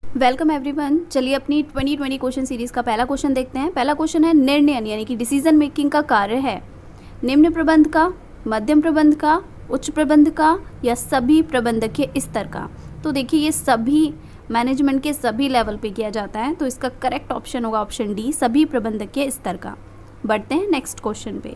Welcome everyone. चलिए अपनी 2020 question series का पहला क्वेश्चन देखते हैं। पहला क्वेश्चन है निर्णय यानी कि डिसीजन मेकिंग का कार्य है निम्न प्रबंध का, मध्यम प्रबंध का, उच्च प्रबंध का या सभी प्रबंधकीय स्तर का। तो देखिए ये सभी मैनेजमेंट के सभी लेवल पे किया जाता है, तो इसका करेक्ट ऑप्शन होगा ऑप्शन डी, सभी प्रबंधकीय स्तर का। बढ़ते हैं नेक्स्ट क्वेश्चन पे।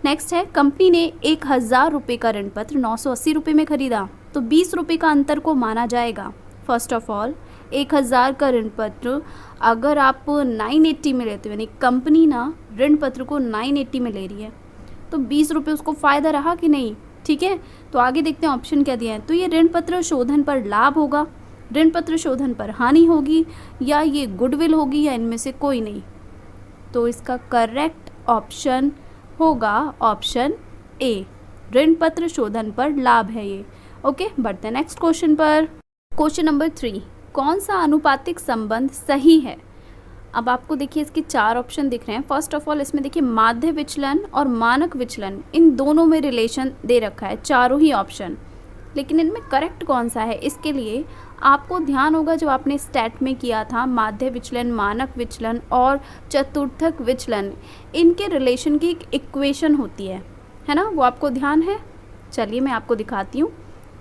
नेक्स्ट है कंपनी ने 1000 रुपये का ऋण पत्र 980 रुपये में खरीदा, तो 20 रुपये का अंतर को माना जाएगा। फर्स्ट ऑफ ऑल 1000 का ऋण पत्र अगर आप 980 में लेते हो, यानी कंपनी ना ऋण पत्र को 980 में ले रही है, तो 20 रुपये उसको फ़ायदा रहा कि नहीं। ठीक है, तो आगे देखते हैं ऑप्शन क्या दिया है। तो ये ऋण पत्र शोधन पर लाभ होगा, ऋण पत्र शोधन पर हानि होगी, या ये गुडविल होगी, या इनमें से कोई नहीं। तो इसका करेक्ट ऑप्शन होगा ऑप्शन ए, ऋण पत्र शोधन पर लाभ है ये। ओके, बढ़ते हैं नेक्स्ट क्वेश्चन पर। क्वेश्चन नंबर 3, कौन सा अनुपातिक संबंध सही है। अब आपको देखिए इसके 4 ऑप्शन दिख रहे हैं। फर्स्ट ऑफ ऑल इसमें देखिए माध्य विचलन और मानक विचलन, इन दोनों में रिलेशन दे रखा है, चारों ही ऑप्शन। लेकिन इनमें करेक्ट कौन सा है, इसके लिए आपको ध्यान होगा जब आपने स्टैट में किया था माध्य विचलन, मानक विचलन और चतुर्थक विचलन, इनके रिलेशन की एक इक्वेशन होती है ना, वो आपको ध्यान है। चलिए मैं आपको दिखाती हूँ।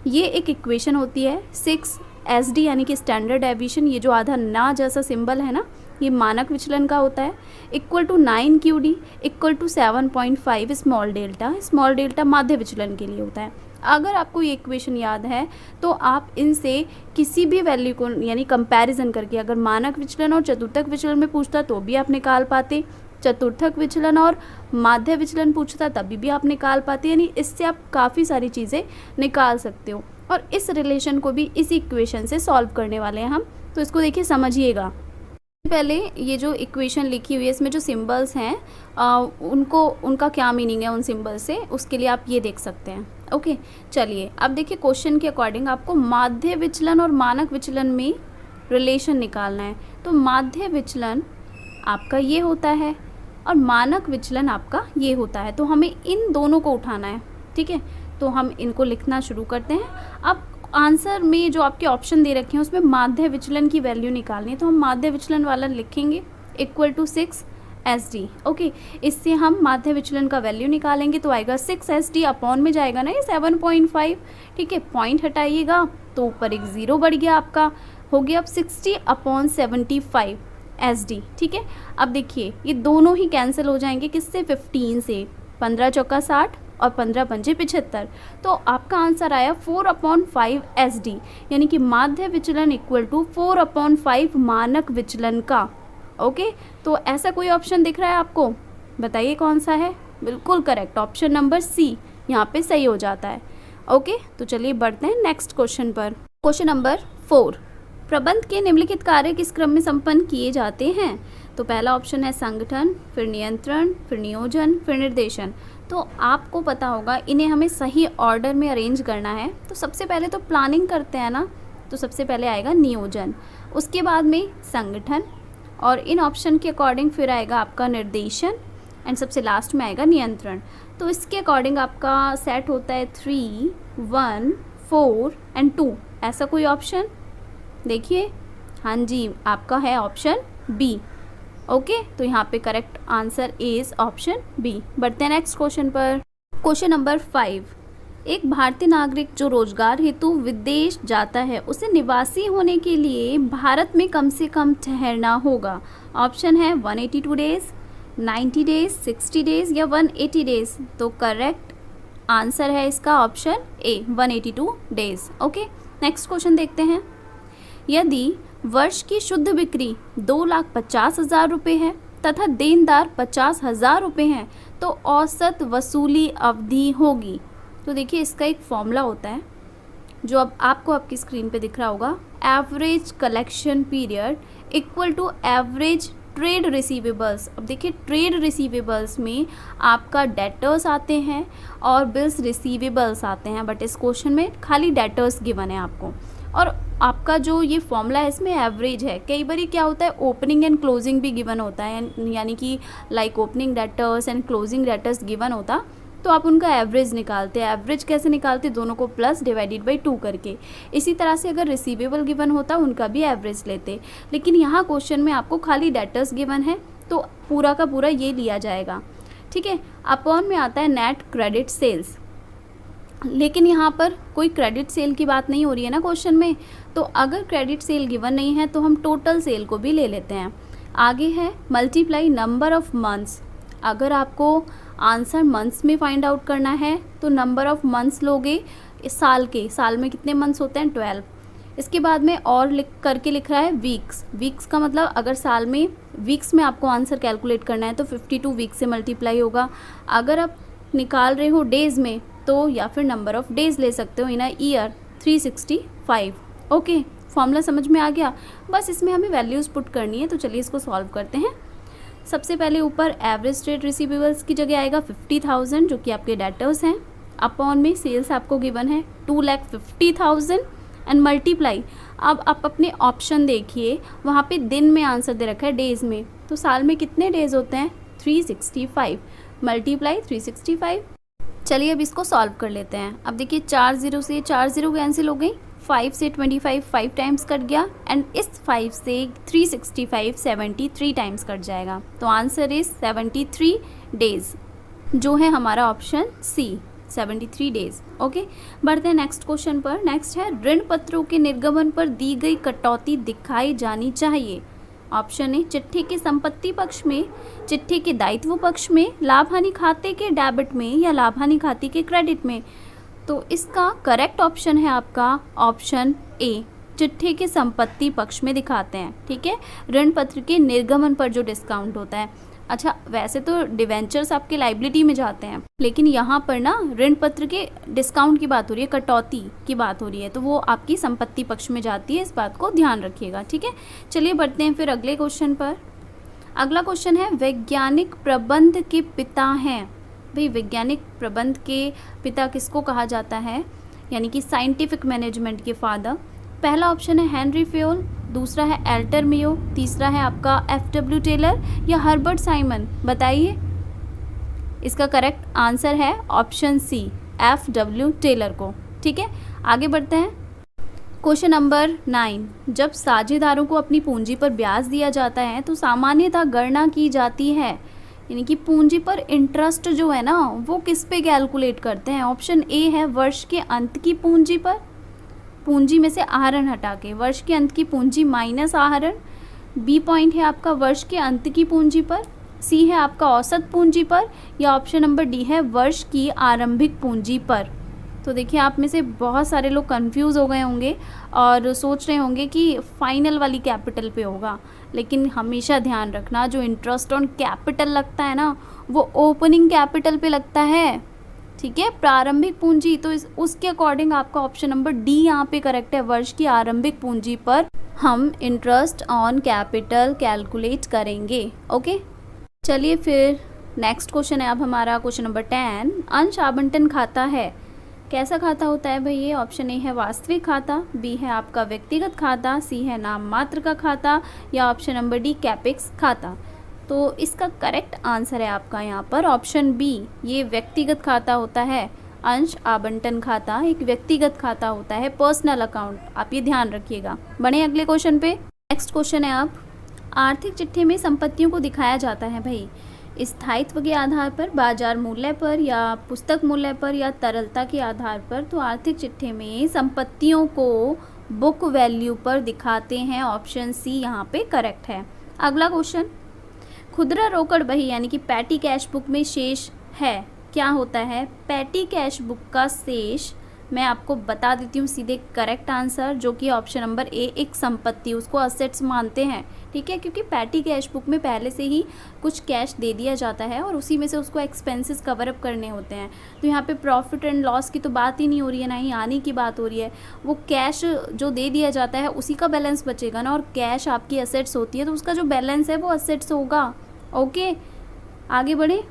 ये एक इक्वेशन होती है 6 SD यानी कि स्टैंडर्ड डेविएशन, ये जो आधा ना जैसा सिंबल है ना, ये मानक विचलन का होता है, equal to 9 QD equal to 7.5 small delta माध्य विचलन के लिए होता है। अगर आपको ये इक्वेशन याद है तो आप इनसे किसी भी वैल्यू को यानी कंपैरिजन करके, अगर मानक विचलन और चतुर्थक विचलन में पूछता तो भी आप निकाल पाते, चतुर्थक विचलन और माध्य विचलन पूछता तभी भी आप निकाल पाते, यानी इससे आप काफ़ी सारी चीज़ें निकाल सकते हो। और इस रिलेशन को भी इसी इक्वेशन से सॉल्व करने वाले हैं हम, तो इसको देखिए समझिएगा। पहले ये जो इक्वेशन लिखी हुई है इसमें जो सिंबल्स हैं उनका क्या मीनिंग है उन सिंबल से, उसके लिए आप ये देख सकते हैं। ओके, चलिए अब देखिए क्वेश्चन के अकॉर्डिंग आपको माध्य विचलन और मानक विचलन में रिलेशन निकालना है। तो माध्य विचलन आपका ये होता है और मानक विचलन आपका ये होता है, तो हमें इन दोनों को उठाना है। ठीक है, तो हम इनको लिखना शुरू करते हैं। अब आंसर में जो आपके ऑप्शन दे रखे हैं उसमें माध्य विचलन की वैल्यू निकालनी है, तो हम माध्य विचलन वाला लिखेंगे इक्वल टू 6 SD। ओके, इससे हम माध्य विचलन का वैल्यू निकालेंगे तो आएगा 6 SD, अपॉन में जाएगा ना ये 7.5। ठीक है, पॉइंट हटाइएगा तो ऊपर एक 0 बढ़ गया, आपका हो गया अब 60/75 SD। ठीक है, अब देखिए ये दोनों ही कैंसिल हो जाएंगे किससे, 15 से। 15 चौका 60 और 15 पंजे 75, तो आपका आंसर आया 4/5 SD, यानी कि माध्य विचलन इक्वल टू 4/5 मानक विचलन का। ओके, तो ऐसा कोई ऑप्शन दिख रहा है आपको, बताइए कौन सा है। बिल्कुल करेक्ट, ऑप्शन नंबर सी यहाँ पे सही हो जाता है। ओके, तो चलिए बढ़ते हैं नेक्स्ट क्वेश्चन पर। क्वेश्चन नंबर 4, प्रबंध के निम्नलिखित कार्य किस क्रम में संपन्न किए जाते हैं। तो पहला ऑप्शन है संगठन, फिर नियंत्रण, फिर नियोजन, फिर निर्देशन। तो आपको पता होगा इन्हें हमें सही ऑर्डर में अरेंज करना है। तो सबसे पहले तो प्लानिंग करते हैं ना, तो सबसे पहले आएगा नियोजन, उसके बाद में संगठन, और इन ऑप्शन के अकॉर्डिंग फिर आएगा आपका निर्देशन, एंड सबसे लास्ट में आएगा नियंत्रण। तो इसके अकॉर्डिंग आपका सेट होता है 3, 1, 4 एंड 2। ऐसा कोई ऑप्शन देखिए, हाँ जी आपका है ऑप्शन बी। ओके, तो यहाँ पे correct answer is option B. बढ़ते हैं नेक्स्ट क्वेश्चन पर। क्वेश्चन नंबर 5, एक भारतीय नागरिक जो रोजगार हेतु विदेश जाता है उसे निवासी होने के लिए भारत में कम से कम ठहरना होगा। ऑप्शन है 182 डेज, 90 डेज, 60 डेज या 180 डेज। तो करेक्ट आंसर है इसका option A, 182 days. Okay, next question देखते हैं। यदि वर्ष की शुद्ध बिक्री 2,50,000 रुपये है तथा देनदार 50,000 रुपये हैं, तो औसत वसूली अवधि होगी। तो देखिए इसका एक फॉर्मूला होता है जो अब आपको आपकी स्क्रीन पे दिख रहा होगा, average collection period equal to average trade receivables. अब देखिए ट्रेड रिसीवेबल्स में आपका डेटर्स आते हैं और बिल्स रिसीवेबल्स आते हैं, बट इस क्वेश्चन में खाली डेटर्स गिवन है आपको। और आपका जो ये फॉर्मूला है इसमें एवरेज है। कई बार क्या होता है ओपनिंग एंड क्लोजिंग भी गिवन होता है, यानी कि like opening debtors and closing debtors given होता, तो आप उनका एवरेज निकालते हैं। एवरेज कैसे निकालते? दोनों को प्लस डिवाइडेड बाई 2 करके। इसी तरह से अगर रिसीवेबल गिवन होता उनका भी एवरेज लेते, लेकिन यहाँ क्वेश्चन में आपको खाली डेटर्स गिवन है तो पूरा का पूरा ये लिया जाएगा, ठीक है। अपॉन में आता है नेट क्रेडिट सेल्स, लेकिन यहाँ पर कोई क्रेडिट सेल की बात नहीं हो रही है ना क्वेश्चन में, तो अगर क्रेडिट सेल गिवन नहीं है तो हम टोटल सेल को भी ले लेते हैं। आगे है मल्टीप्लाई नंबर ऑफ मंथ्स। अगर आपको आंसर मंथ्स में फाइंड आउट करना है तो नंबर ऑफ मंथ्स लोगे इस साल के, साल में कितने मंथ्स होते हैं? 12। इसके बाद में और लिख रहा है वीक्स। वीक्स का मतलब अगर साल में वीक्स में आपको आंसर कैलकुलेट करना है तो 52 वीक्स से मल्टीप्लाई होगा। अगर आप निकाल रहे हो डेज़ में तो या फिर नंबर ऑफ डेज़ ले सकते हो इन अ ईयर, 365। ओके, फॉर्मूला समझ में आ गया। बस इसमें हमें वैल्यूज़ पुट करनी है, तो चलिए इसको सॉल्व करते हैं। सबसे पहले ऊपर एवरेज ट्रेड रिसीवेबल्स की जगह आएगा 50,000 जो कि आपके डेटर्स हैं। अपॉन में सेल्स आपको गिवन है 2,50,000 एंड मल्टीप्लाई। अब आप अपने ऑप्शन देखिए, वहाँ पे दिन में आंसर दे रखा है डेज़ में, तो साल में कितने डेज़ होते हैं? 365 मल्टीप्लाई 365। चलिए अब इसको सॉल्व कर लेते हैं। अब देखिए 4 0 से 4 0 कैंसिल हो गई, 5 से 25 5 टाइम्स कट गया एंड इस 5 से 365 73 टाइम्स कट जाएगा, तो आंसर इज 73 डेज, जो है हमारा ऑप्शन सी 73 डेज। ओके, बढ़ते हैं नेक्स्ट क्वेश्चन पर। नेक्स्ट है ऋण पत्रों के निर्गमन पर दी गई कटौती दिखाई जानी चाहिए। ऑप्शन ए चिट्ठी के संपत्ति पक्ष में, चिट्ठी के दायित्व पक्ष में, लाभ हानि खाते के डेबिट में या लाभ हानि खाते के क्रेडिट में। तो इसका करेक्ट ऑप्शन है आपका ऑप्शन ए, चिट्ठी के संपत्ति पक्ष में दिखाते हैं, ठीक है। ऋण पत्र के निर्गमन पर जो डिस्काउंट होता है। अच्छा, वैसे तो डिवेंचर्स आपके लाइबिलिटी में जाते हैं, लेकिन यहाँ पर ना ऋण पत्र के डिस्काउंट की बात हो रही है, कटौती की बात हो रही है, तो वो आपकी संपत्ति पक्ष में जाती है। इस बात को ध्यान रखिएगा, ठीक है। चलिए बढ़ते हैं फिर अगले क्वेश्चन पर। अगला क्वेश्चन है वैज्ञानिक प्रबंध के पिता हैं। भाई वैज्ञानिक प्रबंध के पिता किसको कहा जाता है? यानी कि साइंटिफिक मैनेजमेंट के फादर। पहला ऑप्शन है हेनरी फेयोल, दूसरा है एल्टर मेयो, तीसरा है आपका एफ.डब्ल्यू. टेलर या हर्बर्ट साइमन। बताइए, इसका करेक्ट आंसर है ऑप्शन सी, एफ.डब्ल्यू. टेलर को, ठीक है। आगे बढ़ते हैं। क्वेश्चन नंबर 9, जब साझेदारों को अपनी पूंजी पर ब्याज दिया जाता है तो सामान्यतः गणना की जाती है, यानी कि पूंजी पर इंटरेस्ट जो है ना वो किस पे कैलकुलेट करते हैं? ऑप्शन ए है वर्ष के अंत की पूंजी पर, पूंजी में से आहरण हटा के, वर्ष के अंत की पूंजी माइनस आहरण। बी पॉइंट है आपका वर्ष के अंत की पूंजी पर, सी है आपका औसत पूंजी पर, या ऑप्शन नंबर डी है वर्ष की आरंभिक पूंजी पर। तो देखिए, आप में से बहुत सारे लोग कंफ्यूज हो गए होंगे और सोच रहे होंगे कि फाइनल वाली कैपिटल पे होगा, लेकिन हमेशा ध्यान रखना जो इंटरेस्ट ऑन कैपिटल लगता है ना वो ओपनिंग कैपिटल पे लगता है, ठीक है, प्रारंभिक पूंजी। तो उसके अकॉर्डिंग आपका ऑप्शन नंबर डी यहाँ पे करेक्ट है, वर्ष की आरंभिक पूंजी पर हम इंटरेस्ट ऑन कैपिटल कैलकुलेट करेंगे। ओके, चलिए फिर नेक्स्ट क्वेश्चन है अब हमारा क्वेश्चन नंबर 10, अंश आवंटन खाता है। कैसा खाता होता है भाई ये? ऑप्शन ए है वास्तविक खाता, बी है आपका व्यक्तिगत खाता, सी है नाम मात्र का खाता, या ऑप्शन नंबर डी कैपेक्स खाता। तो इसका करेक्ट आंसर है आपका यहाँ पर ऑप्शन बी, ये व्यक्तिगत खाता होता है। अंश आवंटन खाता एक व्यक्तिगत खाता होता है, पर्सनल अकाउंट, आप ये ध्यान रखिएगा। बढ़े अगले क्वेश्चन पे। नेक्स्ट क्वेश्चन है अब, आर्थिक चिट्ठी में संपत्तियों को दिखाया जाता है भाई स्थायित्व के आधार पर, बाजार मूल्य पर, या पुस्तक मूल्य पर, या तरलता के आधार पर। तो आर्थिक चिट्ठी में संपत्तियों को बुक वैल्यू पर दिखाते हैं, ऑप्शन सी यहाँ पे करेक्ट है। अगला क्वेश्चन, खुदरा रोकड़ बही यानी कि पैटी कैश बुक में शेष है, क्या होता है? पैटी कैश बुक का शेष मैं आपको बता देती हूँ सीधे करेक्ट आंसर, जो कि ऑप्शन नंबर ए, एक संपत्ति, उसको असेट्स मानते हैं, ठीक है, क्योंकि पैटी कैश बुक में पहले से ही कुछ कैश दे दिया जाता है और उसी में से उसको एक्सपेंसेस कवर अप करने होते हैं। तो यहाँ पे प्रॉफिट एंड लॉस की तो बात ही नहीं हो रही है, ना ही आने की बात हो रही है। वो कैश जो दे दिया जाता है उसी का बैलेंस बचेगा ना, और कैश आपकी असेट्स होती है तो उसका जो बैलेंस है वो असेट्स होगा। ओके, आगे बढ़े।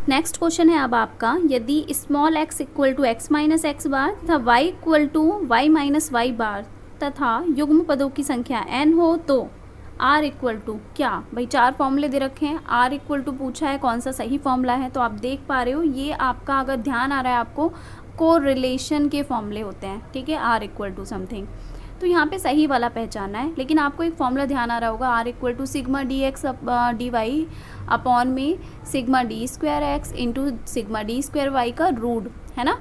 नेक्स्ट क्वेश्चन है अब आपका, यदि small x equal to x minus x bar तथा y equal to y minus y bar तथा युग्म पदों की संख्या n हो तो आर इक्वल टू क्या भाई, 4 फॉर्मूले दे रखे हैं, आर इक्वल टू पूछा है कौन सा सही फॉर्मूला है, तो आप देख पा रहे हो ये आपका, अगर ध्यान आ रहा है आपको, कोरिलेशन के फॉर्मूले होते हैं, ठीक है, आर इक्वल टू समथिंग, तो यहाँ पे सही वाला पहचाना है। लेकिन आपको एक फॉर्मूला ध्यान आ रहा होगा, R equal to sigma d x d y upon में sigma d square x into sigma d square y का रूट, है ना।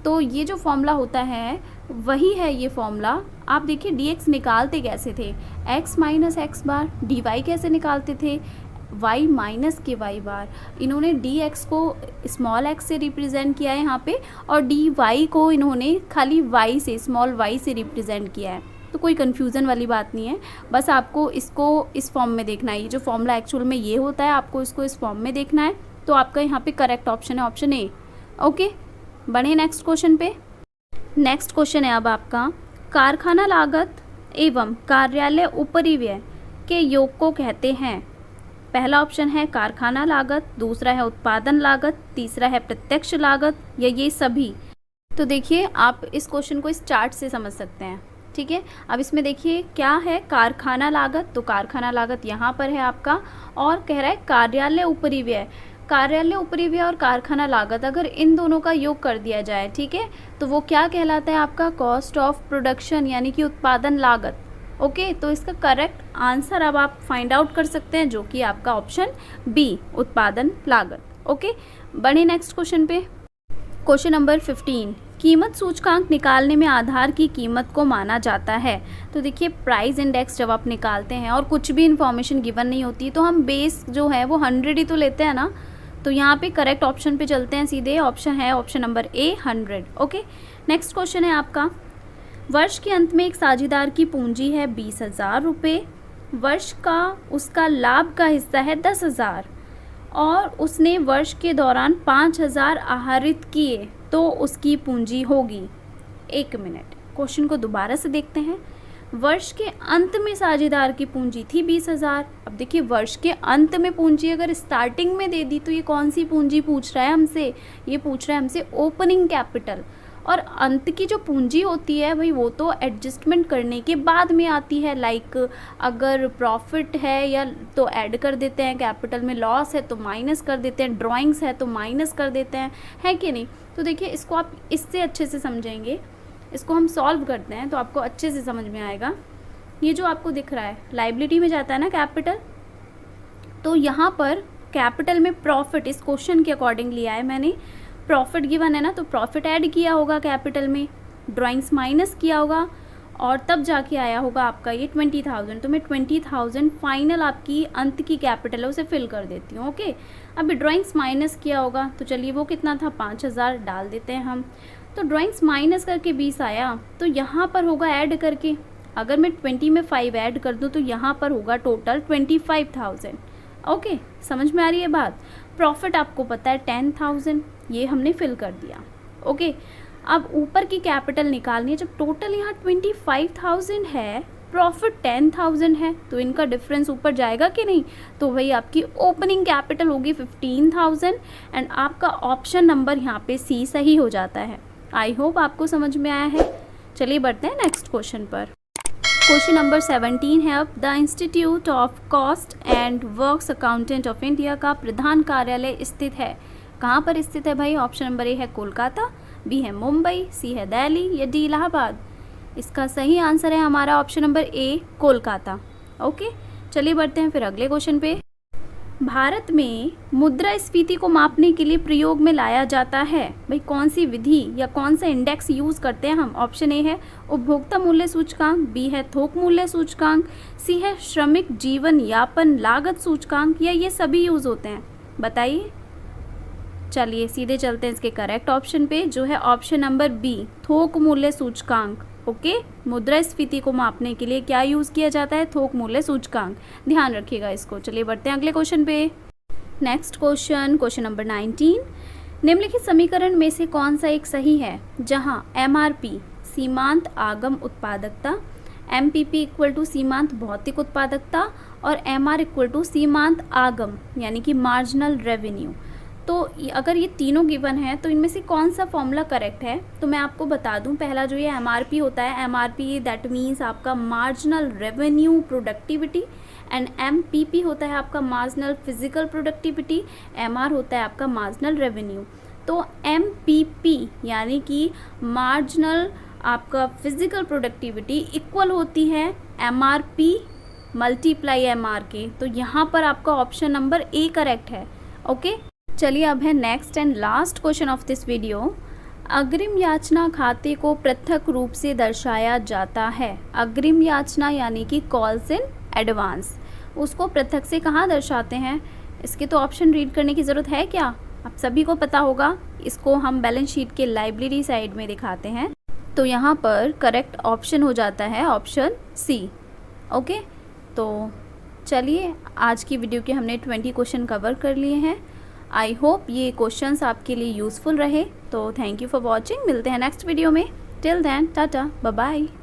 तो ये जो फॉर्मूला होता है वही है ये फॉर्मूला। आप देखिए डी एक्स निकालते कैसे थे, एक्स माइनस एक्स बार, डी वाई कैसे निकालते थे, y माइनस के वाई बार। इन्होंने डी एक्स को स्मॉल एक्स से रिप्रेजेंट किया है यहाँ पे, और डी वाई को इन्होंने खाली y से, स्मॉल y से रिप्रेजेंट किया है। तो कोई कन्फ्यूज़न वाली बात नहीं है, बस आपको इसको इस फॉर्म में देखना है। ये जो फॉर्मूला एक्चुअल में ये होता है, आपको इसको इस फॉर्म में देखना है। तो आपका यहाँ पे करेक्ट ऑप्शन है ऑप्शन ए। ओके, बढ़े नेक्स्ट क्वेश्चन पे। नेक्स्ट क्वेश्चन है अब आपका, कारखाना लागत एवं कार्यालय उपरिव्यय के योग को कहते हैं। पहला ऑप्शन है कारखाना लागत, दूसरा है उत्पादन लागत, तीसरा है प्रत्यक्ष लागत, या ये सभी। तो देखिए आप इस क्वेश्चन को इस चार्ट से समझ सकते हैं, ठीक है। अब इसमें देखिए क्या है, कारखाना लागत, तो कारखाना लागत यहाँ पर है आपका, और कह रहा है कार्यालय उपरिव्यय। कार्यालय उपरिव्यय और कारखाना लागत, अगर इन दोनों का योग कर दिया जाए, ठीक है, तो वो क्या कहलाता है आपका, कॉस्ट ऑफ प्रोडक्शन, यानी कि उत्पादन लागत। ओके, तो इसका करेक्ट आंसर अब आप फाइंड आउट कर सकते हैं, जो कि आपका ऑप्शन बी, उत्पादन लागत। ओके, बढ़े नेक्स्ट क्वेश्चन पे। क्वेश्चन नंबर 15, कीमत सूचकांक निकालने में आधार की कीमत को माना जाता है। तो देखिए प्राइस इंडेक्स जब आप निकालते हैं और कुछ भी इन्फॉर्मेशन गिवन नहीं होती, तो हम बेस जो है वो 100 ही तो लेते हैं ना। तो यहाँ पे करेक्ट ऑप्शन पे चलते हैं सीधे, ऑप्शन है option number A 100। Okay, next question है आपका, वर्ष के अंत में एक साझेदार की पूंजी है 20,000 रुपये, वर्ष का उसका लाभ का हिस्सा है 10,000 और उसने वर्ष के दौरान 5,000 आहरित किए, तो उसकी पूंजी होगी। 1 मिनट, क्वेश्चन को दोबारा से देखते हैं। वर्ष के अंत में साझेदार की पूंजी थी 20,000। अब देखिए वर्ष के अंत में पूंजी अगर स्टार्टिंग में दे दी, तो ये कौन सी पूंजी पूछ रहा है हमसे, ये पूछ रहा है हमसे ओपनिंग कैपिटल। और अंत की जो पूंजी होती है भाई, वो तो एडजस्टमेंट करने के बाद में आती है। लाइक अगर प्रॉफिट है या तो ऐड कर देते हैं, कैपिटल में लॉस है तो माइनस कर देते हैं, ड्राइंग्स है तो माइनस कर देते हैं, है कि नहीं। तो देखिए इसको आप इससे अच्छे से समझेंगे, इसको हम सॉल्व करते हैं तो आपको अच्छे से समझ में आएगा। ये जो आपको दिख रहा है लायबिलिटी में जाता है ना कैपिटल, तो यहाँ पर कैपिटल में प्रॉफिट, इस क्वेश्चन के अकॉर्डिंग लिया है मैंने, प्रॉफिट गिवन है ना, तो प्रॉफिट ऐड किया होगा कैपिटल में, ड्राइंग्स माइनस किया होगा, और तब जाके आया होगा आपका ये 20,000। तो मैं 20,000 फाइनल आपकी अंत की कैपिटल है उसे फिल कर देती हूँ। ओके, अभी ड्राइंग्स माइनस किया होगा, तो चलिए वो कितना था, 5,000 डाल देते हैं हम। तो ड्राइंग्स माइनस करके 20 आया, तो यहाँ पर होगा ऐड करके, अगर मैं 20 में 5 ऐड कर दूँ तो यहाँ पर होगा टोटल 25,000। ओके, समझ में आ रही है बात। प्रॉफिट आपको पता है 10,000, ये हमने फिल कर दिया। ओके, अब ऊपर की कैपिटल निकालनी है। जब टोटल यहाँ 25,000 है, प्रॉफिट 10,000 है, तो इनका डिफरेंस ऊपर जाएगा कि नहीं। तो वही आपकी ओपनिंग कैपिटल होगी 15,000 एंड आपका ऑप्शन नंबर यहाँ पे सी सही हो जाता है। आई होप आपको समझ में आया है। चलिए बढ़ते हैं नेक्स्ट क्वेश्चन पर। क्वेश्चन नंबर 17 है अब, the institute of cost and works accountant of India का प्रधान कार्यालय स्थित है। कहाँ पर स्थित है भाई, ऑप्शन नंबर ए है कोलकाता, बी है मुंबई, सी है दिल्ली, या डी इलाहाबाद। इसका सही आंसर है हमारा option number A Kolkata. Okay, चलिए बढ़ते हैं फिर अगले क्वेश्चन पे। भारत में मुद्रास्फीति को मापने के लिए प्रयोग में लाया जाता है भाई, कौन सी विधि या कौन सा इंडेक्स यूज़ करते हैं हम। ऑप्शन ए है उपभोक्ता मूल्य सूचकांक, बी है थोक मूल्य सूचकांक, सी है श्रमिक जीवन यापन लागत सूचकांक, या ये सभी यूज़ होते हैं, बताइए। चलिए सीधे चलते हैं इसके करेक्ट ऑप्शन पे, जो है ऑप्शन नंबर बी थोक मूल्य सूचकांक। ओके, मुद्रास्फीति को मापने के लिए क्या यूज़ किया जाता है, थोक मूल्य सूचकांक, ध्यान रखिएगा इसको। चलिए बढ़ते हैं अगले क्वेश्चन पे। नेक्स्ट क्वेश्चन, क्वेश्चन नंबर 19, निम्नलिखित समीकरण में से कौन सा एक सही है, जहां MRP सीमांत आगम उत्पादकता, MPP इक्वल टू सीमांत भौतिक उत्पादकता और MR इक्वल टू सीमांत आगम यानी कि मार्जिनल रेवेन्यू। तो अगर ये तीनों गिवन है तो इनमें से कौन सा फॉर्मूला करेक्ट है, तो मैं आपको बता दूं। पहला जो ये एमआरपी होता है, एमआरपी दैट मीन्स आपका marginal revenue productivity, and MPP होता है आपका मार्जिनल फिजिकल प्रोडक्टिविटी, एमआर होता है आपका मार्जिनल रेवेन्यू। तो एमपीपी यानी कि मार्जिनल आपका फिजिकल प्रोडक्टिविटी इक्वल होती है एमआरपी मल्टीप्लाई एमआर के। तो यहाँ पर आपका ऑप्शन नंबर ए करेक्ट है। ओके, चलिए अब है next and last question of this video. अग्रिम याचना खाते को पृथक रूप से दर्शाया जाता है। अग्रिम याचना यानी कि कॉल्स इन एडवांस, उसको पृथक से कहाँ दर्शाते हैं? इसके तो ऑप्शन रीड करने की ज़रूरत है क्या? आप सभी को पता होगा। इसको हम बैलेंस शीट के लाइब्रेरी साइड में दिखाते हैं। तो यहाँ पर करेक्ट ऑप्शन हो जाता है ऑप्शन सी। ओके, तो चलिए आज की वीडियो के हमने 20 क्वेश्चन कवर कर लिए हैं। आई होप ये क्वेश्चंस आपके लिए यूज़फुल रहे। तो थैंक यू फॉर वॉचिंग। मिलते हैं नेक्स्ट वीडियो में। Till then tata, bye bye.